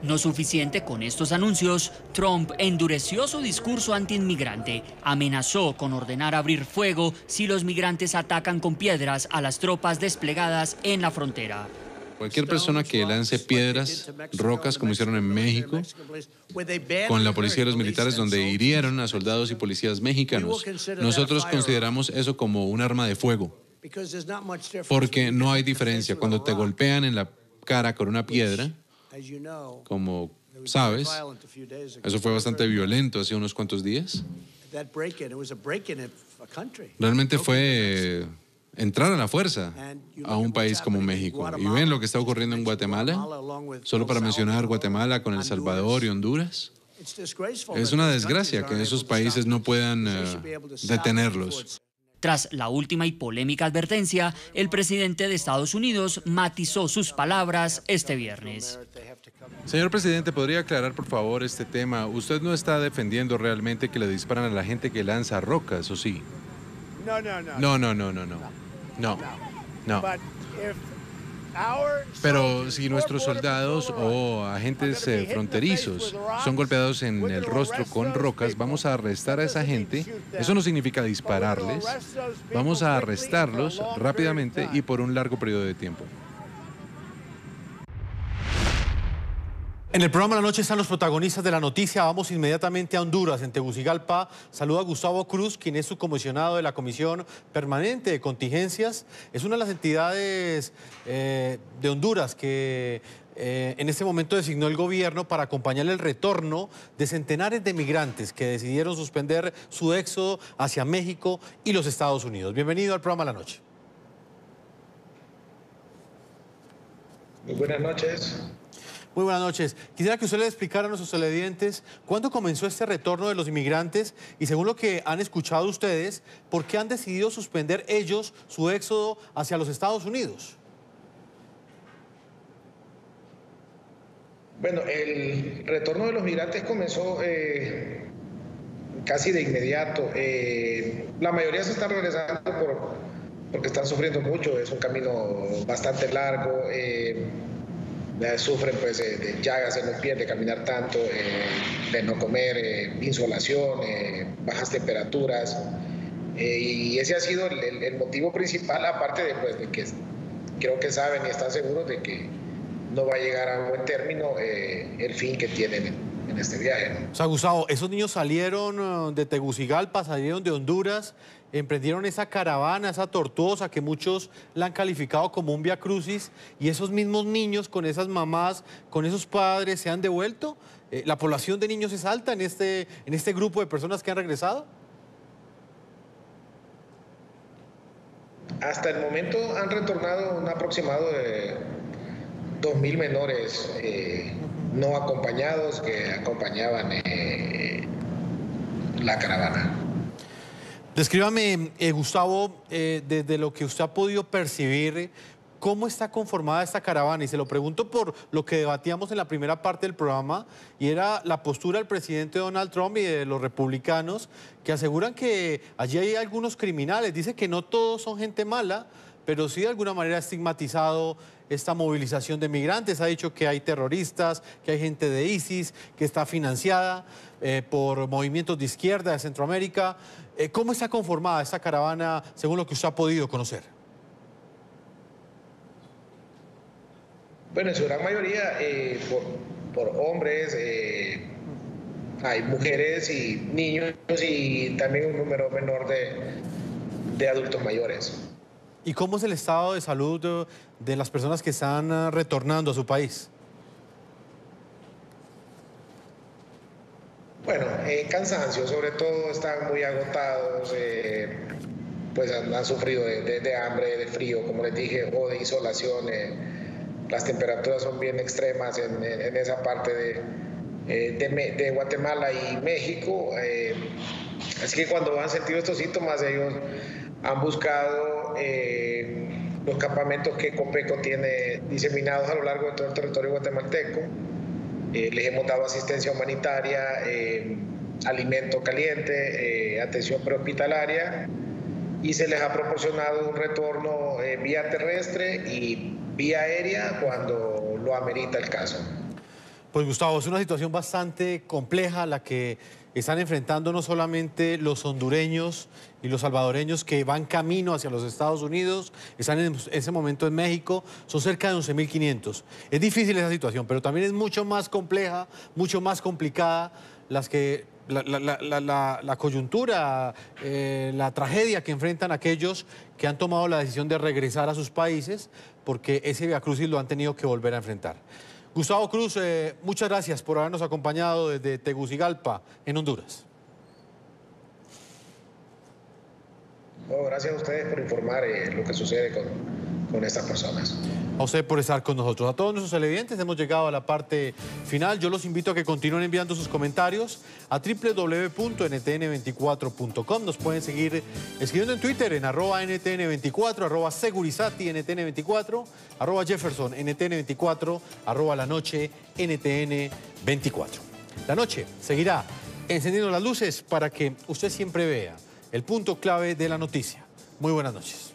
No suficiente con estos anuncios, Trump endureció su discurso antiinmigrante, amenazó con ordenar abrir fuego si los migrantes atacan con piedras a las tropas desplegadas en la frontera. Cualquier persona que lance piedras, rocas, como hicieron en México, con la policía y los militares, donde hirieron a soldados y policías mexicanos, nosotros consideramos eso como un arma de fuego, porque no hay diferencia. Cuando te golpean en la cara con una piedra, como sabes, eso fue bastante violento hace unos cuantos días. Realmente fue entrar a la fuerza a un país como México. Y ven lo que está ocurriendo en Guatemala, solo para mencionar Guatemala con El Salvador y Honduras. Es una desgracia que esos países no puedan detenerlos. Tras la última y polémica advertencia, el presidente de Estados Unidos matizó sus palabras este viernes. Señor presidente, ¿podría aclarar por favor este tema? Usted no está defendiendo realmente que le disparan a la gente que lanza rocas, ¿o sí? No. Pero si nuestros soldados o agentes fronterizos son golpeados en el rostro con rocas, vamos a arrestar a esa gente. Eso no significa dispararles. Vamos a arrestarlos rápidamente y por un largo periodo de tiempo. En el programa La Noche están los protagonistas de la noticia. Vamos inmediatamente a Honduras, en Tegucigalpa. Saluda a Gustavo Cruz, quien es subcomisionado de la Comisión Permanente de Contingencias. Es una de las entidades de Honduras que en este momento designó el gobierno para acompañar el retorno de centenares de migrantes que decidieron suspender su éxodo hacia México y los Estados Unidos. Bienvenido al programa La Noche. Muy buenas noches. Muy buenas noches. Quisiera que usted le explicara a nuestros televidentes cuándo comenzó este retorno de los inmigrantes y, según lo que han escuchado ustedes, ¿por qué han decidido suspender ellos su éxodo hacia los Estados Unidos? Bueno, el retorno de los migrantes comenzó casi de inmediato. La mayoría se están regresando porque están sufriendo mucho. Es un camino bastante largo. Sufren pues de llagas en los pies de caminar tanto, de no comer, insolación, bajas temperaturas, y ese ha sido el motivo principal, aparte de que creo que saben y están seguros de que no va a llegar a buen término el fin que tienen en este viaje, ¿no? O sea, Gustavo, esos niños salieron de Tegucigalpa, salieron de Honduras, emprendieron esa caravana, esa tortuosa que muchos la han calificado como un vía crucis, y esos mismos niños con esas mamás, con esos padres, ¿se han devuelto? ¿La población de niños es alta en este grupo de personas que han regresado? Hasta el momento han retornado un aproximado de 2.000 menores no acompañados que acompañaban la caravana. Descríbame, Gustavo, desde lo que usted ha podido percibir, ¿Cómo está conformada esta caravana? Y se lo pregunto por lo que debatíamos en la primera parte del programa, y era la postura del presidente Donald Trump y de los republicanos, que aseguran que allí hay algunos criminales. Dice que no todos son gente mala, pero sí de alguna manera ha estigmatizado esta movilización de migrantes. Ha dicho que hay terroristas, que hay gente de ISIS, que está financiada por movimientos de izquierda de Centroamérica. ¿Cómo está conformada esta caravana según lo que usted ha podido conocer? Bueno, en su gran mayoría por hombres, hay mujeres y niños y también un número menor de adultos mayores. ¿Y cómo es el estado de salud de las personas que están retornando a su país? Bueno, cansancio, sobre todo están muy agotados, pues han sufrido de hambre, de frío, como les dije, o de insolación. Las temperaturas son bien extremas en esa parte de Guatemala y México. Así que cuando han sentido estos síntomas, ellos han buscado los campamentos que Copeco tiene diseminados a lo largo de todo el territorio guatemalteco. Les hemos dado asistencia humanitaria, alimento caliente, atención prehospitalaria, y se les ha proporcionado un retorno vía terrestre y vía aérea cuando lo amerita el caso. Pues Gustavo, es una situación bastante compleja la que están enfrentando no solamente los hondureños y los salvadoreños que van camino hacia los Estados Unidos, están en ese momento en México, son cerca de 11.500. Es difícil esa situación, pero también es mucho más compleja, mucho más complicada la coyuntura, la tragedia que enfrentan aquellos que han tomado la decisión de regresar a sus países, porque ese viacrucis lo han tenido que volver a enfrentar. Gustavo Cruz, muchas gracias por habernos acompañado desde Tegucigalpa, en Honduras. Oh, gracias a ustedes por informar lo que sucede con estas personas. A usted por estar con nosotros. A todos nuestros televidentes hemos llegado a la parte final. Yo los invito a que continúen enviando sus comentarios a www.ntn24.com. Nos pueden seguir escribiendo en Twitter en @NTN24, @Segurizati NTN24, @Jefferson NTN24, @La Noche NTN24. La Noche seguirá encendiendo las luces para que usted siempre vea el punto clave de la noticia. Muy buenas noches.